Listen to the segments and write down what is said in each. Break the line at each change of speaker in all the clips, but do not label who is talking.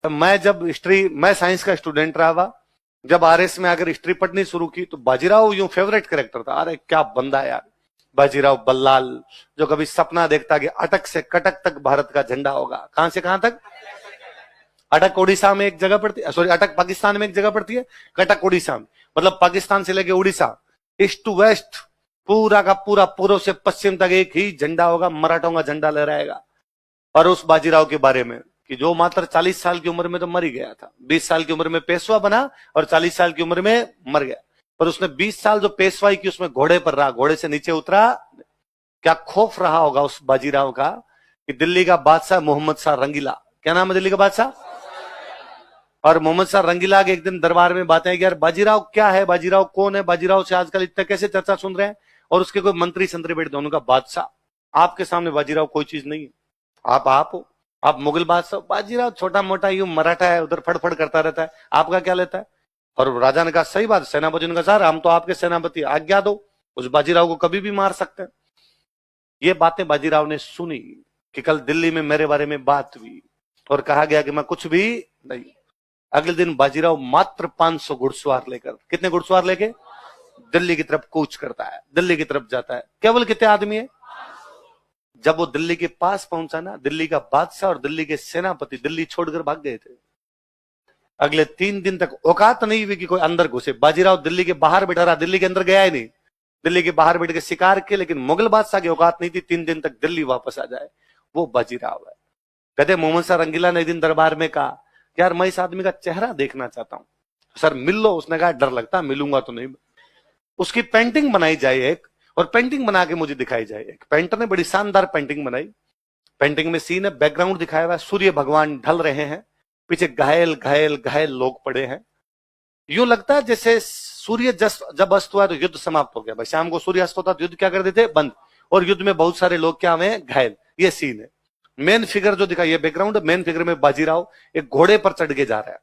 मैं साइंस का स्टूडेंट रहा हुआ, जब आरएस में आकर हिस्ट्री पढ़नी शुरू की तो बाजीराव यूं फेवरेट कैरेक्टर था। अरे क्या बंदा यार, बाजीराव बल्लाल, जो कभी सपना देखता कि अटक से कटक तक भारत का झंडा होगा। कहां से कहां तक? अटक उड़ीसा में एक जगह पड़ती है, सॉरी अटक पाकिस्तान में एक जगह पड़ती है, कटक उड़ीसा में। मतलब पाकिस्तान से लेके उड़ीसा, ईस्ट टू वेस्ट, पूरा का पूरा पूर्व से पश्चिम तक एक ही झंडा होगा, मराठों का झंडा लहराएगा। और उस बाजीराव के बारे में कि जो मात्र 40 साल की उम्र में तो मर ही गया था, 20 साल की उम्र में पेशवा बना और 40 साल की उम्र में मर गया। पर उसने 20 साल जो पेशवाई की उसमें घोड़े पर रहा, घोड़े से नीचे उतरा। क्या खौफ रहा होगा उस बाजीराव का कि दिल्ली का बादशाह मोहम्मद शाह रंगीला, क्या नाम है दिल्ली का बादशाह, और मोहम्मद शाह रंगीला के एक दिन दरबार में बातें कि यार बाजीराव क्या है, बाजीराव कौन है, बाजीराव से आजकल इतना कैसे चर्चा सुन रहे हैं। और उसके कोई मंत्री संतरी बैठे, दोनों का बादशाह आपके सामने बाजीराव कोई चीज नहीं है, आप हो, आप मुगल बादशाह। बाजीराव छोटा मोटा यूं मराठा है, उधर फड़फड़ करता रहता है, आपका क्या लेता है। और राजा ने कहा सही बात, सेनापति ने कहा सर हम तो आपके सेनापति, आज्ञा दो, उस बाजीराव को कभी भी मार सकते हैं। ये बातें बाजीराव ने सुनी कि कल दिल्ली में मेरे बारे में बात हुई और कहा गया कि मैं कुछ भी नहीं। अगले दिन बाजीराव मात्र 500 घुड़सवार लेकर, कितने घुड़सवार लेके, दिल्ली की तरफ कूच करता है, दिल्ली की तरफ जाता है। केवल कितने आदमी है? जब वो दिल्ली के पास पहुंचा ना, दिल्ली का बादशाह और दिल्ली के सेनापति दिल्ली छोड़कर भाग गए थे। अगले 3 दिन तक औकात नहीं हुई कि कोई अंदर घुसे। बाजीराव दिल्ली के बाहर बैठा रहा, दिल्ली के अंदर गया ही नहीं, दिल्ली के बाहर बैठ के शिकार किए, लेकिन मुगल बादशाह की औकात नहीं थी 3 दिन तक दिल्ली वापस आ जाए। वो बाजीराव है। कहते मोहम्मद शाह रंगीला ने एक दिन दरबार में कहा यार मैं इस आदमी का चेहरा देखना चाहता हूं, सर मिल लो। उसने कहा डर लगता, मिलूंगा तो नहीं। उसकी पेंटिंग बनाई जाए एक, और पेंटिंग बना के मुझे दिखाई जाए। एक पेंटर ने बड़ी शानदार पेंटिंग बनाई। पेंटिंग में सीन है, बैकग्राउंड दिखाया हुआ है, सूर्य भगवान ढल रहे हैं, पीछे घायल घायल घायल लोग पड़े हैं। यूं लगता है जैसे सूर्य जब अस्त हुआ तो युद्ध समाप्त हो गया। भाई शाम को सूर्य अस्त होता तो युद्ध क्या कर देते, बंद, और युद्ध में बहुत सारे लोग क्या हुए, घायल। ये सीन है। मेन फिगर जो दिखाई, बैकग्राउंड, मेन फिगर में बाजीराव एक घोड़े पर चढ़ के जा रहा है।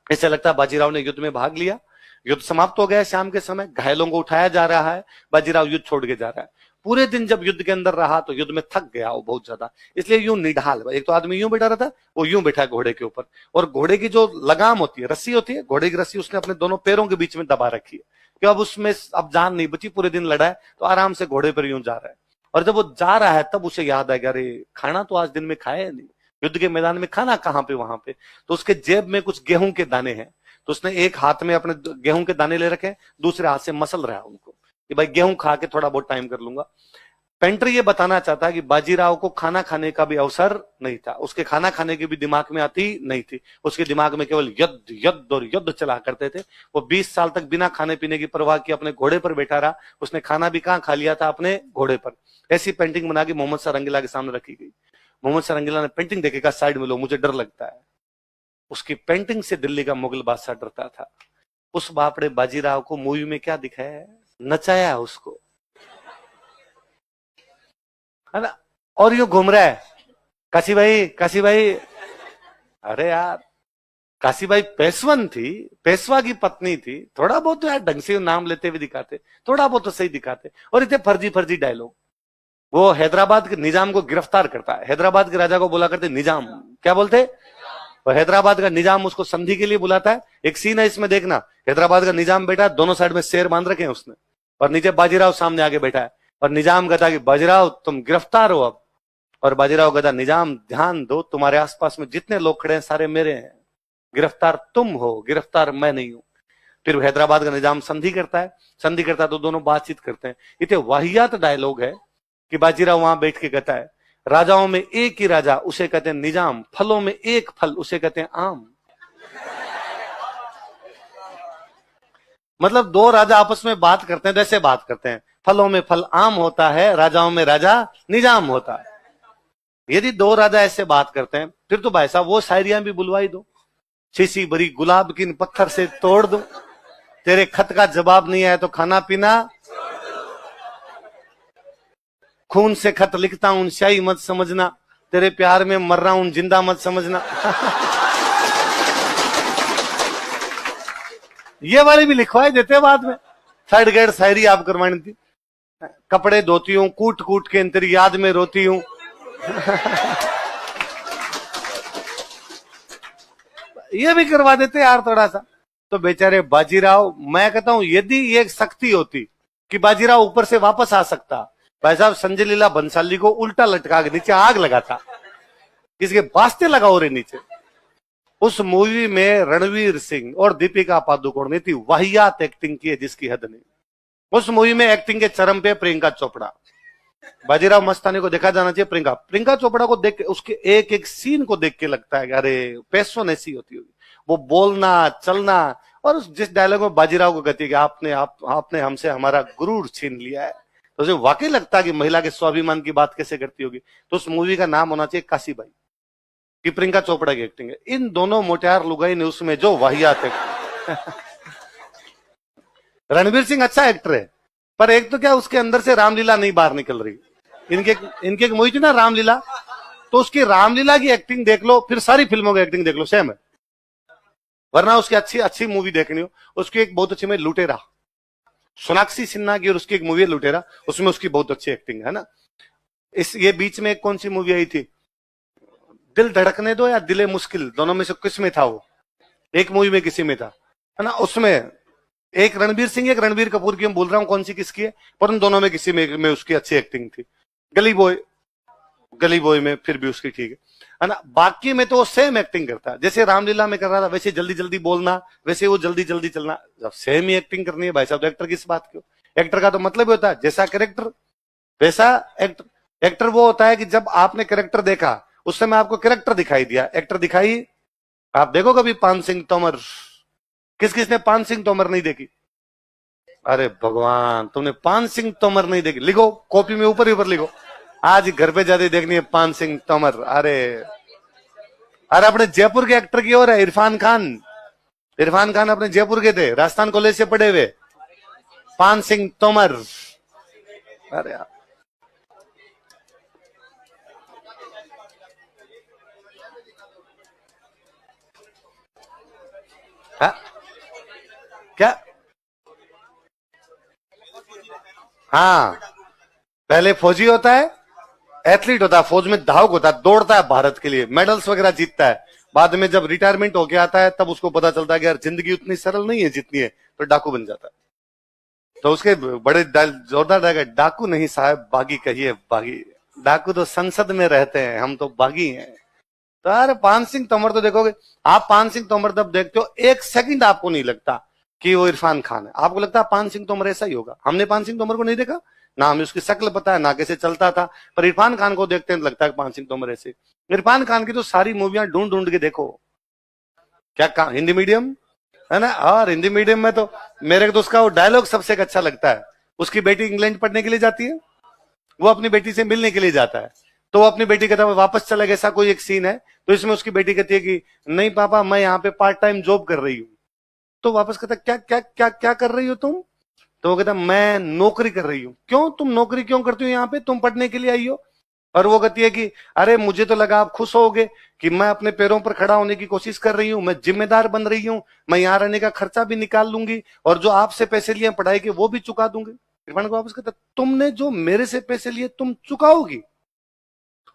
ऐसा लगता है बाजीराव ने युद्ध में भाग लिया, युद्ध समाप्त हो गया शाम के समय, घायलों को उठाया जा रहा है, बाजीराव युद्ध छोड़ के जा रहा है। पूरे दिन जब युद्ध के अंदर रहा तो युद्ध में थक गया वो बहुत ज्यादा, इसलिए यूं निढाल, एक तो आदमी यूं बैठा रहता, वो यूं बैठा है घोड़े के ऊपर, और घोड़े की जो लगाम होती है, रस्सी होती है, घोड़े की रस्सी उसने अपने दोनों पैरों के बीच में दबा रखी है कि अब उसमें अब जान नहीं बची, पूरे दिन लड़ा है तो आराम से घोड़े पर यूं जा रहा है। और जब वो जा रहा है तब उसे याद आएगा अरे खाना तो आज दिन में खाया नहीं, युद्ध के मैदान में खाना कहां पे, वहां पे। तो उसके जेब में कुछ गेहूं के दाने हैं, तो उसने एक हाथ में अपने गेहूं के दाने ले रखे, दूसरे हाथ से मसल रहा है उनको कि भाई गेहूं खा के थोड़ा बहुत टाइम कर लूंगा। पेंटर ये बताना चाहता है कि बाजीराव को खाना खाने का भी अवसर नहीं था, उसके खाना खाने की भी दिमाग में आती नहीं थी, उसके दिमाग में केवल युद्ध युद्ध और युद्ध चला करते थे। वो 20 साल तक बिना खाने पीने की परवाह की अपने घोड़े पर बैठा रहा, उसने खाना भी कहां खा लिया था, अपने घोड़े पर। ऐसी पेंटिंग बना के मोहम्मद शाह रंगीला के सामने रखी गई। मोहम्मद शाह रंगीला ने पेंटिंग देखे, कहा साइड में लो, मुझे डर लगता है। उसकी पेंटिंग से दिल्ली का मुगल बादशाह डरता था। उस बापड़े बाजीराव को मूवी में क्या दिखाया, नचाया उसको, है ना, और यूं घूम रहा है काशी भाई, काशी भाई। अरे यार काशी भाई पेशवन थी, पेशवा की पत्नी थी, थोड़ा बहुत तो यार ढंग से नाम लेते हुए दिखाते, थोड़ा बहुत तो सही दिखाते। और इतने फर्जी फर्जी डायलॉग। वो हैदराबाद के निजाम को गिरफ्तार करता है, हैदराबाद के राजा को बोला करते निजाम, क्या बोलते, और हैदराबाद का निजाम उसको संधि के लिए बुलाता है। एक सीन है इसमें देखना, हैदराबाद का निजाम बैठा, दोनों साइड में शेर बांध रखे हैं उसने, और नीचे बाजीराव सामने आगे बैठा है, और निजाम कहता कि बाजीराव तुम गिरफ्तार हो अब। और बाजीराव कहता निजाम ध्यान दो, तुम्हारे आसपास में जितने लोग खड़े हैं सारे मेरे हैं, गिरफ्तार तुम हो, गिरफ्तार मैं नहीं हूं। फिर हैदराबाद का निजाम संधि करता है, संधि करता है तो दोनों बातचीत करते हैं। इतने वाहियात डायलॉग है कि बाजीराव वहां बैठ के कहता है राजाओं में एक ही राजा, उसे कहते हैं निजाम, फलों में एक फल, उसे कहते हैं आम। मतलब दो राजा आपस में बात करते हैं, जैसे बात करते हैं, फलों में फल आम होता है, राजाओं में राजा निजाम होता है। यदि दो राजा ऐसे बात करते हैं फिर तो भाई साहब वो शायरियां भी बुलवाई दो, शीशी भरी गुलाब की पत्थर से तोड़ दो, तेरे खत का जवाब नहीं आया तो खाना पीना, खून से खत लिखता हूं शाही मत समझना, तेरे प्यार में मर रहा हूं जिंदा मत समझना। ये वाली भी लिखवाई देते बाद में, थर्ड ग्रेड शायरी आप करवानी थी। कपड़े धोती हूं कूट कूट के तेरी याद में रोती हूं। ये भी करवा देते यार थोड़ा सा। तो बेचारे बाजीराव, मैं कहता हूं यदि ये एक शक्ति होती कि बाजीराव ऊपर से वापस आ सकता, भाई साहब संजय लीला भंसाली को उल्टा लटका के नीचे आग लगाता, किसके वास्ते लगाओ रे नीचे। उस मूवी में रणवीर सिंह और दीपिका पादुकोण ने इतनी वाहियात एक्टिंग की है जिसकी हद नहीं। उस मूवी में एक्टिंग के चरम पे प्रियंका चोपड़ा। बाजीराव मस्तानी को देखा जाना चाहिए। प्रियंका चोपड़ा को देख के, उसके एक एक सीन को देख के लगता है कि अरे पैसों ऐसी होती होगी, वो बोलना चलना। और जिस डायलॉग में बाजीराव को कहती है कि आपने हमसे हमारा गुरूर छीन लिया है, तो उसे वाकई लगता है कि महिला के स्वाभिमान की बात कैसे करती होगी। तो उस मूवी का नाम होना चाहिए काशीबाई, कि प्रियंका चोपड़ा की एक्टिंग है। इन दोनों मोटियार लुगाई ने उसमें जो वाहियात एक्टिंग। रणवीर सिंह अच्छा एक्टर है, पर एक तो क्या उसके अंदर से रामलीला नहीं बाहर निकल रही। इनके एक मूवी थी ना रामलीला, तो उसकी रामलीला की एक्टिंग देख लो, फिर सारी फिल्मों की एक्टिंग देख लो, सेम है। वरना उसकी अच्छी अच्छी मूवी देखनी हो, उसकी एक बहुत अच्छी में लुटेरा, सोनाक्षी सिन्हा की, और उसकी एक मूवी है लुटेरा, उसमें उसकी बहुत अच्छी एक्टिंग है ना। ये बीच में एक कौन सी मूवी आई थी, दिल धड़कने दो या दिले मुश्किल, दोनों में से किस में था वो, एक मूवी में किसी में था, है ना। उसमें एक रणबीर सिंह एक रणबीर कपूर की, मैं बोल रहा हूं कौन सी किसकी है, पर उन दोनों में किसी में उसकी अच्छी एक्टिंग थी। गली बॉय में फिर भी उसकी ठीक है ना। बाकी में तो वो सेम एक्टिंग करता है, जैसे रामलीला में कर रहा था वैसे जल्दी जल्दी बोलना, वैसे वो जल्दी जल्दी चलना। जब सेम ही एक्टिंग करनी है भाई साहब, तो एक्टर किस बात की। एक्टर का तो मतलब होता है जैसा कैरेक्टर वैसा एक्टर। एक्टर वो होता है कि जब आपने कैरेक्टर देखा उस समय आपको कैरेक्टर दिखाई दिया, एक्टर दिखाई। आप देखो कभी पान सिंह तोमर, किसने पान सिंह तोमर नहीं देखी। अरे भगवान, तुमने पान सिंह तोमर नहीं देखी, लिखो कॉपी में ऊपर ही ऊपर लिखो, आज घर पे जाते देखनी है पान सिंह तोमर। अरे अरे अपने जयपुर के एक्टर की ओर है इरफान खान। इरफान खान अपने जयपुर के थे, राजस्थान कॉलेज से पढ़े हुए। पान सिंह तोमर, अरे यार हा? क्या, हाँ पहले फौजी होता है, एथलीट होता है, फौज में धावक होता है, दौड़ता है भारत के लिए, मेडल्स वगैरह जीतता है। बाद में जब रिटायरमेंट होके आता है तब उसको पता चलता है कि यार जिंदगी उतनी सरल नहीं है जितनी है, तो डाकू बन जाता है। तो उसके बड़े जोरदार डायलॉग, डाकू नहीं साहब बागी कहिए बागी, डाकू तो संसद में रहते हैं, हम तो बागी हैं। तो यार पान सिंह तोमर तो देखोगे आप, पान सिंह तोमर जब देखते हो एक सेकंड आपको नहीं लगता कि वो इरफान खान है, आपको लगता है पान सिंह तोमर ऐसा ही होगा। हमने पान सिंह तोमर को नहीं देखा ना, हमें उसकी शक्ल पता है ना कैसे चलता था, पर इरफान खान को देखते हैं लगता है पान सिंह तोमर ऐसे। इरफान खान की तो सारी मूवियां ढूंढ ढूंढ के देखो। क्या हिंदी मीडियम है ना, और हिंदी मीडियम में तो मेरे को तो उसका वो डायलॉग सबसे अच्छा लगता है। उसकी बेटी इंग्लैंड पढ़ने के लिए जाती है, वो अपनी बेटी से मिलने के लिए जाता है, तो वो अपनी बेटी कहता है वापस चला गया, ऐसा कोई एक सीन है। तो इसमें उसकी बेटी कहती है कि नहीं पापा मैं यहाँ पे पार्ट टाइम जॉब कर रही हूँ। तो वापस कहता क्या क्या क्या क्या कर रही हो तुम, तो वो कहता मैं नौकरी कर रही हूँ। क्यों तुम नौकरी क्यों करती हो यहाँ पे, तुम पढ़ने के लिए आई हो। और वो कहती है कि अरे मुझे तो लगा आप खुश होगे कि मैं अपने पैरों पर खड़ा होने की कोशिश कर रही हूँ, मैं जिम्मेदार बन रही हूँ, मैं यहाँ रहने का खर्चा भी निकाल लूंगी और जो आपसे पैसे लिए पढ़ाई के वो भी चुका दूंगी। इरफान को वापस कहता तुमने जो मेरे से पैसे लिए तुम चुकाओगी।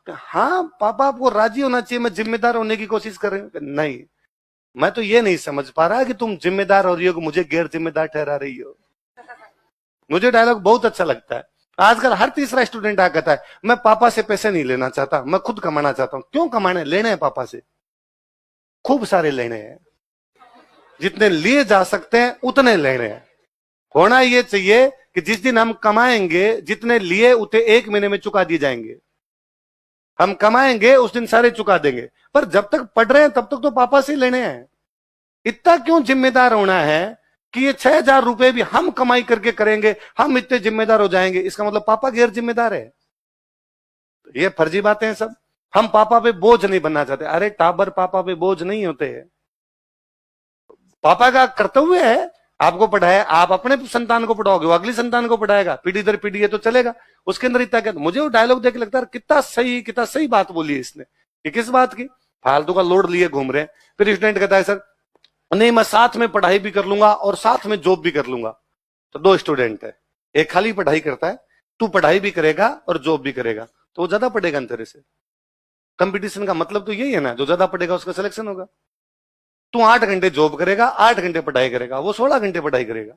हाँ पापा आपको राजी होना चाहिए, मैं जिम्मेदार होने की कोशिश कर रही हूँ। नहीं मैं तो ये नहीं समझ पा रहा कि तुम जिम्मेदार हो रही हो, मुझे गैर जिम्मेदार ठहरा रही हो। मुझे डायलॉग बहुत अच्छा लगता है। आजकल हर तीसरा स्टूडेंट आ कहता है मैं पापा से पैसे नहीं लेना चाहता, मैं खुद कमाना चाहता हूं। क्यों कमाने, लेने हैं पापा से, खूब सारे लेने हैं, जितने लिए जा सकते हैं उतने लेने हैं। होना ये चाहिए कि जिस दिन हम कमाएंगे जितने लिए उतने एक महीने में चुका दिए जाएंगे। हम कमाएंगे उस दिन सारे चुका देंगे, पर जब तक पढ़ रहे हैं तब तक तो पापा से लेने हैं। इतना क्यों जिम्मेदार होना है कि ये 6,000 रुपए भी हम कमाई करके करेंगे, हम इतने जिम्मेदार हो जाएंगे, इसका मतलब पापा गैर जिम्मेदार है। ये फर्जी बातें हैं सब। हम पापा पे बोझ नहीं बनना चाहते। अरे टाबर पापा पे बोझ नहीं होते हैं, पापा का कर्तव्य है आपको पढ़ाया, आप अपने संतान को पढ़ाओगे वो अगली संतान को पढ़ाएगा, पीढ़ी दर पीढ़ी है तो चलेगा। उसके अंदर इतना क्या, मुझे वो डायलॉग देख के लगता है कितना सही बात बोली है इसने। कि किस बात की, फालतू का लोड लिए घूम रहे हैं। फिर स्टूडेंट कहता है सर नहीं मैं साथ में पढ़ाई भी कर लूंगा और साथ में जॉब भी कर लूंगा। तो दो स्टूडेंट है, एक खाली पढ़ाई करता है, तू पढ़ाई भी करेगा और जॉब भी करेगा, तो वो ज्यादा पढ़ेगा तेरे से। कंपटीशन का मतलब तो यही है ना, जो ज्यादा पढ़ेगा उसका सिलेक्शन होगा। तू 8 घंटे जॉब करेगा, 8 घंटे पढ़ाई करेगा, वो 16 घंटे पढ़ाई करेगा।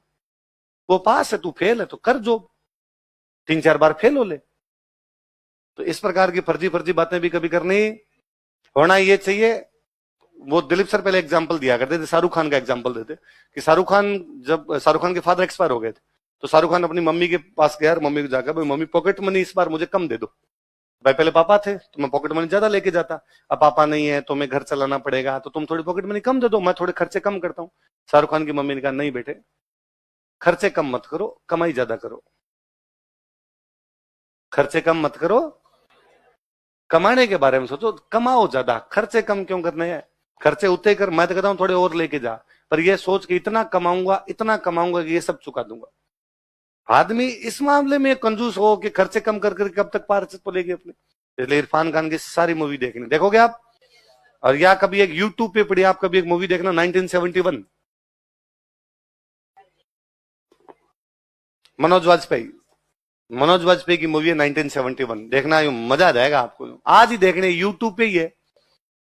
वो पास है, तू फेल है, तो कर जॉब, 3-4 बार फेल हो ले। तो इस प्रकार की फर्जी फर्जी बातें भी कभी करनी होना ये चाहिए। वो दिलीप सर पहले एग्जाम्पल दिया करते थे, शाहरुख खान का एग्जाम्पल देते कि शाहरुख खान के फादर एक्सपायर हो गए थे, तो शाहरुख खान अपनी मम्मी के पास गया और मम्मी को जाकर, भाई मम्मी पॉकेट मनी इस बार मुझे कम दे दो। भाई पहले पापा थे तो मैं पॉकेट मनी ज्यादा लेके जाता, अब पापा नहीं है तो मैं घर चलाना पड़ेगा, तो तुम थोड़ी पॉकेट मनी कम दे दो, मैं थोड़े खर्चे कम करता हूँ। शाहरुख खान की मम्मी ने कहा, नहीं बेटे, खर्चे कम मत करो, कमाई ज्यादा करो। खर्चे कम मत करो, कमाने के बारे में सोचो, कमाओ ज्यादा, खर्चे कम क्यों करने हैं? खर्चे उतने कर, मैं तो कहता हूं थोड़े और लेके जा, पर ये सोच कि इतना कमाऊंगा कि ये सब चुका दूंगा। आदमी इस मामले में कंजूस हो कि खर्चे कम कर कर कब तक पार चलेगी अपने। इसलिए इरफान खान की सारी मूवी देखनी, देखोगे आप। और या कभी एक यूट्यूब पे पड़ी, आप कभी एक मूवी देखना 1971, मनोज वाजपेयी की मूवी है 1971, देखना, यूं मजा आ जाएगा आपको, आज ही देखने, यूट्यूब पे ही है।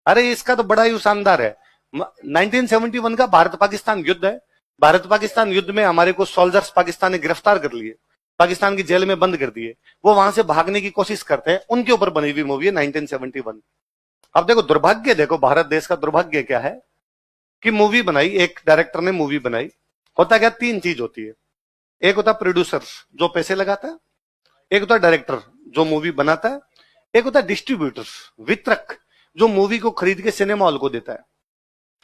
अरे इसका तो बड़ा ही शानदार है। 1971 का भारत पाकिस्तान युद्ध है। भारत पाकिस्तान युद्ध में हमारे को सोल्जर्स पाकिस्तान ने गिरफ्तार कर लिए, पाकिस्तान की जेल में बंद कर दिए, वो वहां से भागने की कोशिश करते हैं, उनके ऊपर बनी हुई मूवी है 1971। अब देखो दुर्भाग्य, देखो भारत देश का दुर्भाग्य क्या है कि मूवी बनाई, एक डायरेक्टर ने मूवी बनाई। होता क्या, 3 चीज होती है। एक होता प्रोड्यूसर जो पैसे लगाता है, एक होता डायरेक्टर जो मूवी बनाता है, एक होता डिस्ट्रीब्यूटर वितरक जो मूवी को खरीद के सिनेमा हॉल को देता है।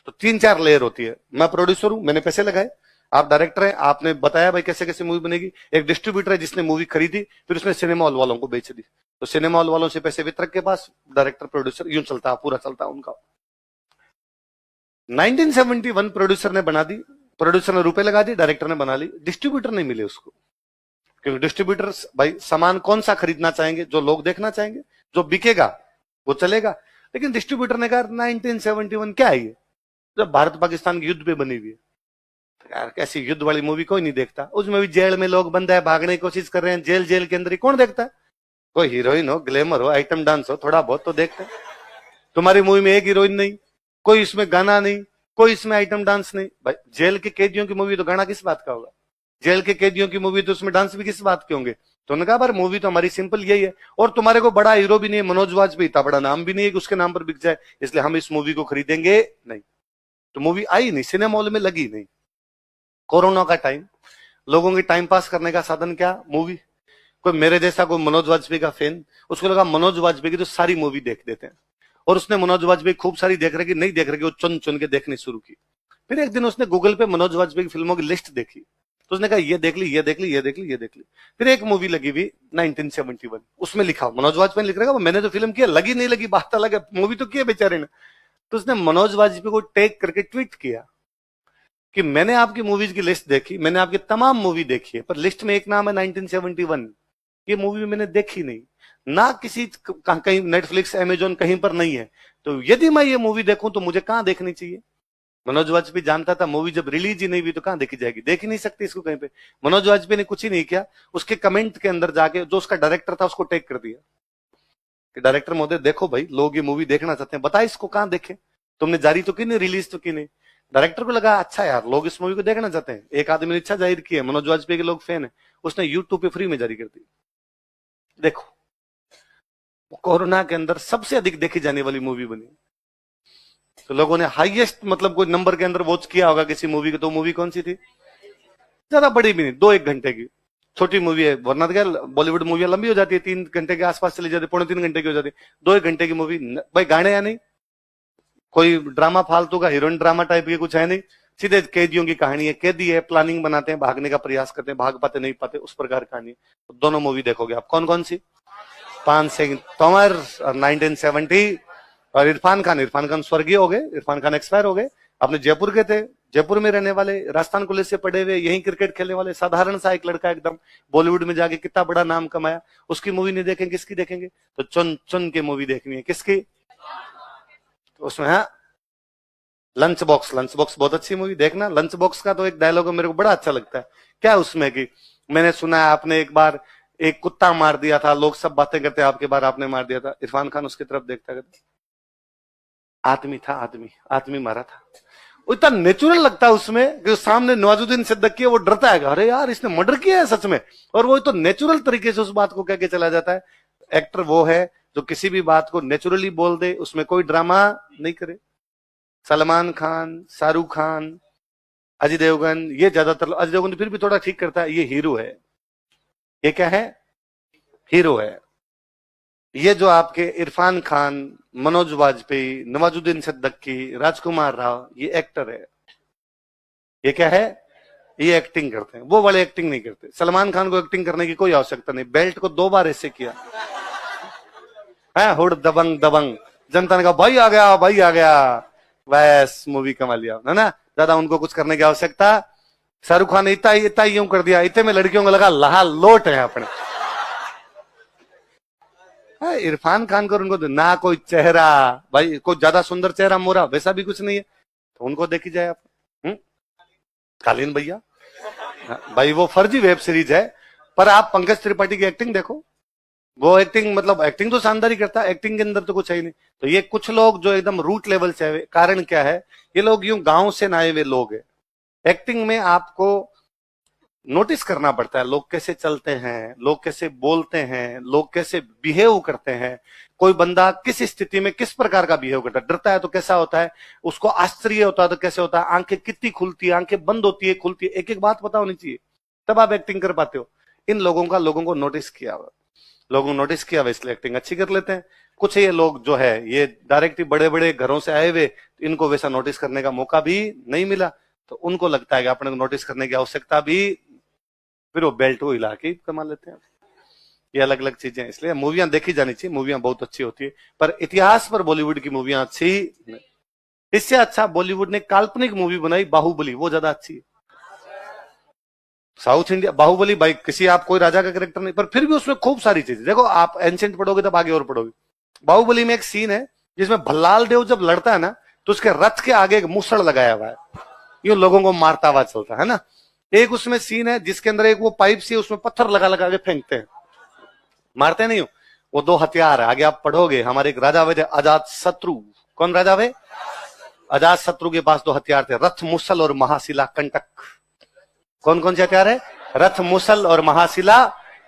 तो 3-4 लेयर होती है। मैं प्रोड्यूसर हूं, मैंने पैसे लगाए, आप डायरेक्टर है, आपने बताया भाई कैसे कैसे मूवी बनेगी। एक डिस्ट्रीब्यूटर है जिसने मूवी खरीदी, फिर उसने सिनेमा हॉल वालों को बेच दी, तो सिनेमा हॉल वालों से पैसे वितरक के पास, डायरेक्टर प्रोड्यूसर, यूं चलता है, पूरा चलता है उनका। 1971 प्रोड्यूसर ने बना दी, प्रोड्यूसर ने रुपए लगा दी, डायरेक्टर ने बना ली, डिस्ट्रीब्यूटर नहीं मिले उसको, क्योंकि डिस्ट्रीब्यूटर भाई सामान कौन सा खरीदना चाहेंगे, जो लोग देखना चाहेंगे, जो बिकेगा वो चलेगा। लेकिन डिस्ट्रीब्यूटर ने कहा 1971 क्या है ये, जब भारत पाकिस्तान के युद्ध पे बनी हुई है, तो यार कैसी युद्ध वाली मूवी कोई नहीं देखता। उसमें भी जेल में लोग बंद है, भागने की कोशिश कर रहे हैं, जेल के अंदर ही कौन देखता है? कोई हीरोइन हो, ग्लैमर हो, आइटम डांस हो, थोड़ा बहुत तो देखते हैं। तुम्हारी मूवी में एक हीरोइन नहीं, कोई इसमें गाना नहीं, कोई इसमें आइटम डांस नहीं। भाई जेल के कैदियों की मूवी तो गाना किस बात का होगा, जेल के कैदियों की मूवी तो उसमें डांस भी किस बात के होंगे। तो उन्होंने कहा बार मूवी तो हमारी सिंपल यही है, और तुम्हारे को बड़ा हीरो भी नहीं है, मनोज वाजपेयी, इतना बड़ा नाम भी नहीं है कि उसके नाम पर बिक जाए, इसलिए हम इस मूवी को खरीदेंगे नहीं। तो मूवी आई नहीं, सिनेमा हॉल में लगी नहीं। कोरोना का टाइम, लोगों के टाइम पास करने का साधन क्या, मूवी। कोई मेरे जैसा कोई मनोज वाजपेयी का फैन, उसको लगा मनोज वाजपेयी की तो सारी मूवी देख देते हैं, और उसने मनोज वाजपेयी खूब सारी देख रखी, नहीं देख रखी, वो चुन चुन के देखनी शुरू की। फिर एक दिन उसने गूगल पे मनोज वाजपेयी की फिल्मों की लिस्ट देखी, तो उसने कहा ये देख ली, ये देख ली, ये देख ली, ये देख ली। फिर एक मूवी लगी हुई 1971, उसमें लिखा मनोज वाजपेयी लिख रहा है, मैंने तो फिल्म किया, लगी नहीं लगी बात अलग है, मूवी तो किया बेचारे ने। तो उसने मनोज वाजपेयी को टैग करके ट्वीट किया कि मैंने आपकी मूवीज की लिस्ट देखी, मैंने आपकी तमाम मूवी देखी है, पर लिस्ट में एक नाम है 1971, ये मूवी मैंने देखी नहीं, ना किसी कहीं नेटफ्लिक्स अमेजोन कहीं पर नहीं है, तो यदि मैं ये मूवी देखूं तो मुझे कहां देखनी चाहिए। मनोज वाजपेयी जानता था मूवी जब रिलीज ही नहीं हुई तो कहां देखी जाएगी, देख ही नहीं सकती इसको कहीं पे। मनोज वाजपेयी ने कुछ ही नहीं किया, उसके कमेंट के अंदर जाके जो उसका डायरेक्टर था उसको टैग कर दिया कि डायरेक्टर महोदय देखो भाई, लोग ये मूवी देखना चाहते हैं, बता इसको कहां देखें, तुमने जारी तो की नहीं, रिलीज तो की नहीं। डायरेक्टर को लगा अच्छा यार लोग इस मूवी को देखना चाहते हैं, एक आदमी ने इच्छा जाहिर की है, मनोज वाजपेयी के लोग फैन है, उसने यूट्यूब पे फ्री में जारी कर दी। देखो कोरोना के अंदर सबसे अधिक देखी जाने वाली मूवी बनी, तो लोगों ने हाईएस्ट मतलब कोई नंबर के अंदर वॉच किया होगा किसी मूवी को, तो मूवी कौन सी थी, ज्यादा बड़ी भी नहीं, 2-1 घंटे की छोटी मूवी है, वरना क्या बॉलीवुड मूवी लंबी हो जाती है, 3 घंटे के आसपास चली जाती है, 2.5-3 घंटे की हो जाती है, 2-1 घंटे की मूवी। भाई गाने या नहीं, कोई ड्रामा फालतू का हीरोइन ड्रामा टाइप की कुछ है नहीं, सीधे कैदियों की कहानी है, कैदी है, प्लानिंग बनाते हैं, भागने का प्रयास करते हैं, भाग पाते नहीं पाते, उस प्रकार कहानी है। तो दोनों मूवी देखोगे आप, कौन कौन सी, 5 सिंह तोमर और 1970 और इरफान खान स्वर्गीय हो गए, इरफान खान एक्सपायर हो गए। अपने जयपुर के थे, जयपुर में रहने वाले, राजस्थान कॉलेज से पढ़े हुए, यहीं क्रिकेट खेलने वाले, साधारण सा एक लड़का एकदम, बॉलीवुड में जाके कितना बड़ा नाम कमाया, उसकी मूवी नहीं देखेंगे किसकी देखेंगे, तो चुन चुन के मूवी देखनी है, किसकी, तो उसमें है लंच बॉक्स बहुत अच्छी मूवी, देखना। लंच बॉक्स का तो एक डायलॉग मेरे को बड़ा अच्छा लगता है, क्या उसमें कि मैंने सुना है आपने एक बार एक कुत्ता मार दिया था, लोग सब बातें करते हैं आपके बार आपने मार दिया था, इरफान खान उसकी तरफ देखता कहता आदमी था, आदमी मारा था, वो इतना नेचुरल लगता है उसमें कि सामने नवाजुद्दीन सिद्दीकी है, वो डरता है, अरे यार इसने मर्डर किया है सच में, और वो तो नेचुरल तरीके से उस बात को कह के चला जाता है। एक्टर वो है जो किसी भी बात को नेचुरली बोल दे, उसमें कोई ड्रामा नहीं करे। सलमान खान, शाहरुख खान, अजय देवगन, ये ज्यादातर, अजय देवगन फिर भी थोड़ा ठीक करता है, ये हीरो है। ये क्या है? हीरो है। ये जो आपके इरफान खान, मनोज वाजपेयी, नवाजुद्दीन सिद्दीकी, राजकुमार राव, ये एक्टर है। ये क्या है? ये एक्टिंग करते हैं। वो वाले एक्टिंग नहीं करते। सलमान खान को एक्टिंग करने की कोई आवश्यकता नहीं, बेल्ट को 2 बार ऐसे किया है, हुड दबंग दबंग, जनता ने कहा भाई आ गया, भाई आ गया, बस मूवी कमा लिया, है ना। ज्यादा उनको कुछ करने की आवश्यकता। शाहरुख खान ने इतना इतना यूं कर दिया, इतने में लड़कियों को लगा लहा लोट है अपने। इरफान खान को उनको ना कोई चेहरा, भाई कोई ज्यादा सुंदर चेहरा मोरा वैसा भी कुछ नहीं है, तो उनको देखी जाए आप। कालीन भैया भाई, वो फर्जी वेब सीरीज है, पर आप पंकज त्रिपाठी की एक्टिंग देखो, वो एक्टिंग मतलब एक्टिंग तो शानदार ही करता है, एक्टिंग के अंदर तो कुछ है ही नहीं। तो ये कुछ लोग जो एकदम रूट लेवल से है, कारण क्या है? ये लोग यूं गांव से ना आए हुए लोग हैं। एक्टिंग में आपको नोटिस करना पड़ता है, लोग कैसे चलते हैं, लोग कैसे बोलते हैं, लोग कैसे बिहेव करते हैं, कोई बंदा किस स्थिति में किस प्रकार का बिहेव करता है, डरता है तो कैसा होता है, उसको आश्चर्य होता है तो कैसे होता है, आंखें कितनी खुलती है, आंखें बंद होती है, खुलती है, एक एक बात पता होनी चाहिए, तब आप एक्टिंग कर पाते हो। इन लोगों का लोगों को नोटिस किया हुआ, लोगों ने नोटिस किया हुआ, इसलिए एक्टिंग अच्छी कर लेते हैं। कुछ ये लोग जो है ये डायरेक्ट ही बड़े बड़े घरों से आए हुए, इनको वैसा नोटिस करने का मौका भी नहीं मिला, तो उनको लगता है कि अपने को नोटिस करने की आवश्यकता भी, फिर वो बेल्ट को हिला के कमा लेते हैं। ये अलग अलग चीजें, इसलिए मूवियां देखी जानी चाहिए, मूवियां बहुत अच्छी होती है, पर इतिहास पर बॉलीवुड की मूवियां अच्छी नहीं। इससे अच्छा बॉलीवुड ने काल्पनिक मूवी बनाई बाहुबली, वो ज्यादा अच्छी है। साउथ इंडिया बाहुबली भाई, किसी आप कोई राजा का कैरेक्टर नहीं, पर फिर भी उसमें खूब सारी चीजें देखो, आप एंशिएंट पढ़ोगे तब आगे और पढ़ोगे। बाहुबली में एक सीन है जिसमें भल्लाल देव जब लड़ता है ना, तो उसके रथ के आगे एक मुसड़ लगाया हुआ है, यूं लोगों को मारता हुआ चलता है ना। एक उसमें सीन है जिसके अंदर एक वो पाइप सी, उसमें पत्थर लगा लगा के फेंकते हैं, मारते नहीं हो, वो 2 हथियार है, आगे आप पढ़ोगे। हमारे एक राजा हुए थे अजात शत्रु, कौन राजा हुए? अजात शत्रु के पास 2 हथियार थे, रथ मुसल और महाशिला कंटक। कौन कौन से हथियार है? रथ मुसल और महाशिला।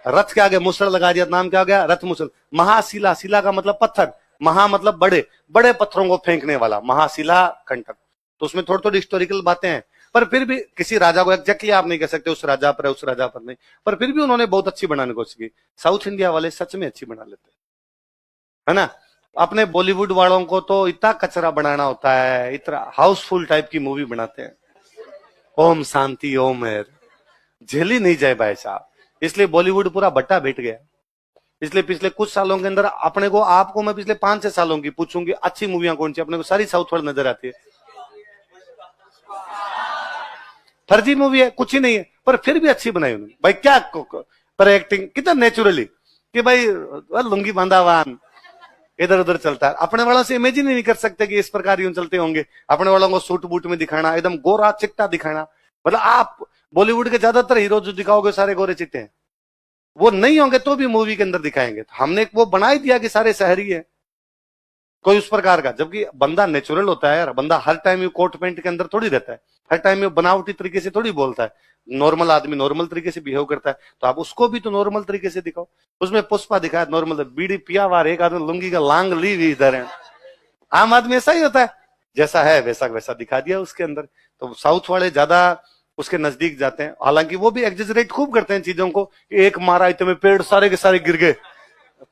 रथ के आगे मुसल लगा दिया, नाम क्या हो गया? रथ मुसल। महाशिला, शिला का मतलब पत्थर, महा मतलब बड़े बड़े पत्थरों को फेंकने वाला, महाशिला कंटक। तो उसमें थोड़ी थोड़ी हिस्टोरिकल बातें हैं, पर फिर भी किसी राजा को एग्जैक्टली आप नहीं कह सकते उस राजा पर है, उस राजा पर नहीं, पर फिर भी उन्होंने बहुत अच्छी बनाने की कोशिश की। साउथ इंडिया वाले सच में अच्छी बना लेते है ना। अपने बॉलीवुड वालों को तो इतना कचरा बनाना होता है, इतना हाउसफुल टाइप की मूवी बनाते हैं, ओम शांति ओम है, झेली नहीं जाए भाई साहब। इसलिए बॉलीवुड पूरा बट्टा बैठ गया। इसलिए पिछले कुछ सालों के अंदर अपने को, आपको मैं पिछले 5-6 सालों की पूछूंगी अच्छी मूवियां कौन सी, अपने को सारी साउथ वाली नजर आती है। फर्जी मूवी है, कुछ ही नहीं है, पर फिर भी अच्छी बनाई उन्होंने भाई। क्या पर एक्टिंग कितना नेचुरली, कि भाई लुंगी बांधावान इधर उधर चलता है। अपने वालों से इमेजिन ही नहीं कर सकते कि इस प्रकार यूं चलते होंगे। अपने वालों को सूट बूट में दिखाना, एकदम गोरा चिट्टा दिखाना, मतलब आप बॉलीवुड के ज्यादातर हीरो जो दिखाओगे सारे गोरे चिट्टे हैं, वो नहीं होंगे तो भी मूवी के अंदर दिखाएंगे। तो हमने वो बना ही दिया कि सारे शहरी है, कोई उस प्रकार का, जबकि बंदा नेचुरल होता है यार। बंदा हर टाइम कोट पैंट के अंदर थोड़ी रहता है, हर टाइम बनावटी तरीके से थोड़ी बोलता है। नॉर्मल आदमी नॉर्मल तरीके से बिहेव करता है, तो आप उसको भी तो नॉर्मल तरीके से दिखाओ। उसमें पुष्पा दिखाया नॉर्मल, बीड़ी पिया वार, एक आदमी लुंगी का लांग ली हुई इधर है। आम आदमी ऐसा ही होता है, जैसा है वैसा वैसा दिखा दिया उसके अंदर। तो साउथ वाले ज्यादा उसके नजदीक जाते हैं, हालांकि वो भी एग्जेजरेट खूब करते हैं चीजों को, एक मारा इतने पेड़ सारे के सारे गिर गए,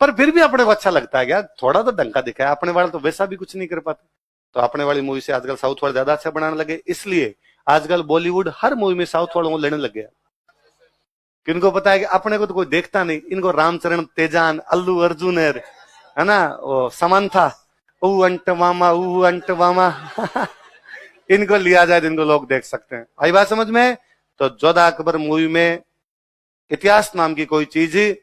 पर फिर भी अपने को अच्छा लगता है यार, थोड़ा तो डंका दिखाया। अपने वाले तो वैसा भी कुछ नहीं कर पाते। तो अपने वाली मूवी से आजकल साउथ वाले ज्यादा अच्छा बनाने लगे, इसलिए आजकल बॉलीवुड हर मूवी में साउथ वालों को लेने लग गया। किनको पता है कि अपने को तो कोई देखता नहीं, इनको रामचरण तेजान, अल्लू अर्जुन है ना, वो समंथा, ऊ अंट मामा इनको लिया जाए, जिनको लोग देख सकते हैं। आई बात समझ में? तो जोधा अकबर मूवी में इतिहास नाम की कोई चीज,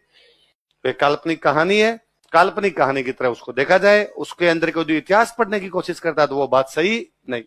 काल्पनिक कहानी है, काल्पनिक कहानी की तरह उसको देखा जाए। उसके अंदर कोई इतिहास पढ़ने की कोशिश करता है तो वो बात सही नहीं।